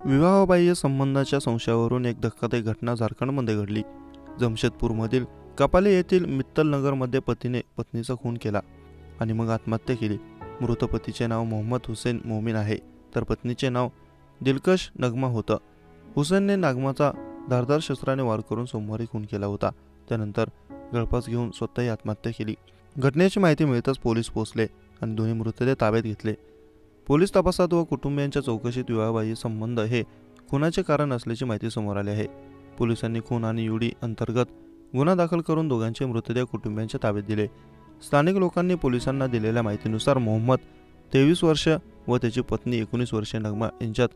विवाहबाह्य संबंधाच्या संशयावरून एक धक्कादायक घटना झारखंडमध्ये घडली। जमशेदपूरमधील कपाले येथील मित्तल नगरमध्ये पतीने पत्नीचा खून केला आणि मग आत्महत्या केली। मृत पतीचे नाव मोहम्मद हुसेन मोमीन आहे, तर पत्नीचे नाव दिलकश नगमा होतं। हुसेनने नगमाचा धारदार शस्त्राने वार करून सोमवारी खून केला होता। त्यानंतर गळफास घेऊन स्वतःही आत्महत्या केली। घटनेची माहिती मिळताच पोलीस पोहोचले आणि दोन्ही मृतदेह ताब्यात घेतले। पोलीस तपासात व कुटुंबियांच्या चौकशीत विवाहबाह्य संबंध हे खुनाचे कारण असल्याची माहिती समोर आली आहे। पोलिसांनी खून आणि युडी अंतर्गत गुन्हा दाखल करून दोघांचे मृतदेह कुटुंबियांच्या ताब्यात दिले। स्थानिक लोकांनी पोलिसांना दिलेल्या माहितीनुसार मोहम्मद 23 वर्ष व त्याची पत्नी 19 वर्षीय नगमा यांच्यात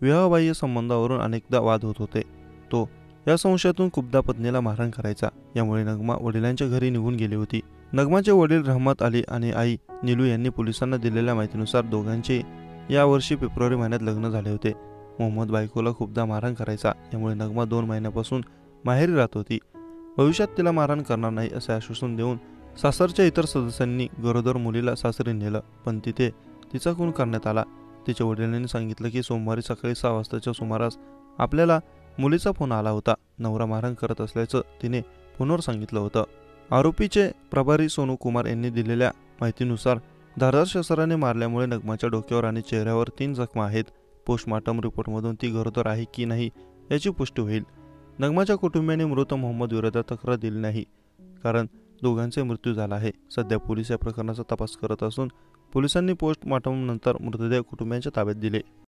विवाहबाह्य संबंधावरून अनेकदा वाद होत होते। तो या संशयातून कुब्दा पत्नीला मारहाण करायचा, यामुळे नगमा वडिलांच्या घरी निघून गेली होती। नगमाचे वडील रहमत अली आणि आई नीलू यांनी पोलिसांना दिलेल्या माहितीनुसार दोघांचे या वर्षी फेब्रुवारी महिन्यात लग्न झाले होते। मोहम्मद बायकोला खूपदा मारहाण करायचा, यामुळे नगमा 2 महिन्यापासून माहेरी राहत होती। भविष्यात तिला मारहाण करणार नाही असे आश्वासन देऊन सासरच्या इतर सदस्यांनी गरोदर मुलीला सासरी नेलं, पण तिथे तिचा खून करण्यात आला। तिच्या वडिलांनी सांगितलं की सोमवारी सकाळी 6 वाजताच्या सुमारास आपल्याला मुलीचा फोन आला होता। नवरा मारहाण करत असल्याचं तिने फोनवर सांगितलं होतं। आरोपीचे प्रभारी सोनू कुमार यांनी दिलेल्या माहितीनुसार धारदार शस्त्राने मारल्यामुळे नगमाच्या डोक्यावर आणि चेहऱ्यावर 3 जखमा आहेत। पोस्टमॉर्टम रिपोर्टमधून ती गरोदर आहे की नाही याची पुष्टी होईल। नगमाच्या कुटुंबियांनी मृत मोहम्मद विरोधात तक्रार दिली नाही, कारण दोघांचे मृत्यू झाला आहे। सध्या पोलीस या प्रकरणाचा तपास करत असून पोलिसांनी पोस्टमॉर्टम नंतर मृतदेह कुटुंबियांच्या ताब्यात दिले।